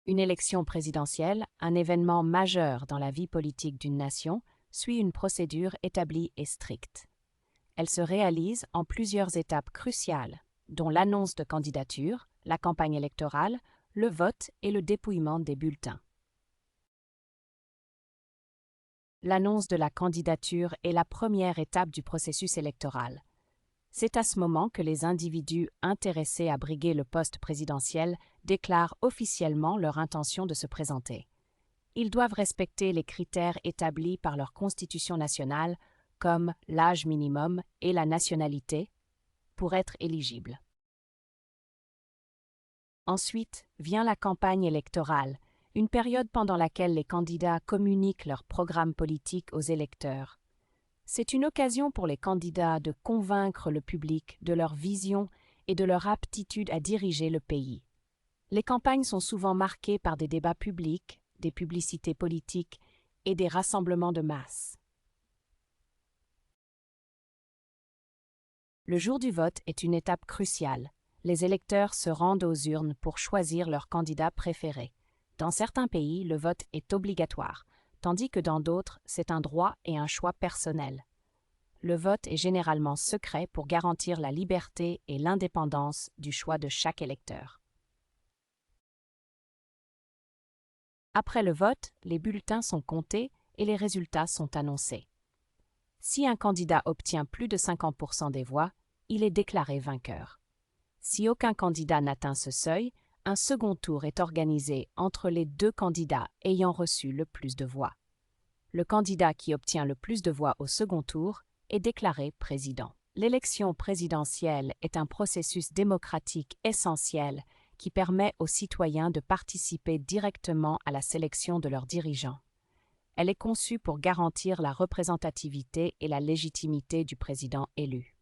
Une élection présidentielle, un événement majeur dans la vie politique d'une nation, suit une procédure établie et stricte. Elle se réalise en plusieurs étapes cruciales, dont l'annonce de candidature, la campagne électorale, le vote et le dépouillement des bulletins. L'annonce de la candidature est la première étape du processus électoral. C'est à ce moment que les individus intéressés à briguer le poste présidentiel déclarent officiellement leur intention de se présenter. Ils doivent respecter les critères établis par leur constitution nationale, comme l'âge minimum et la nationalité, pour être éligibles. Ensuite vient la campagne électorale, une période pendant laquelle les candidats communiquent leur programme politique aux électeurs. C'est une occasion pour les candidats de convaincre le public de leur vision et de leur aptitude à diriger le pays. Les campagnes sont souvent marquées par des débats publics, des publicités politiques et des rassemblements de masse. Le jour du vote est une étape cruciale. Les électeurs se rendent aux urnes pour choisir leur candidat préféré. Dans certains pays, le vote est obligatoire, tandis que dans d'autres, c'est un droit et un choix personnel. Le vote est généralement secret pour garantir la liberté et l'indépendance du choix de chaque électeur. Après le vote, les bulletins sont comptés et les résultats sont annoncés. Si un candidat obtient plus de 50% des voix, il est déclaré vainqueur. Si aucun candidat n'atteint ce seuil, un second tour est organisé entre les deux candidats ayant reçu le plus de voix. Le candidat qui obtient le plus de voix au second tour est déclaré président. L'élection présidentielle est un processus démocratique essentiel qui permet aux citoyens de participer directement à la sélection de leurs dirigeants. Elle est conçue pour garantir la représentativité et la légitimité du président élu.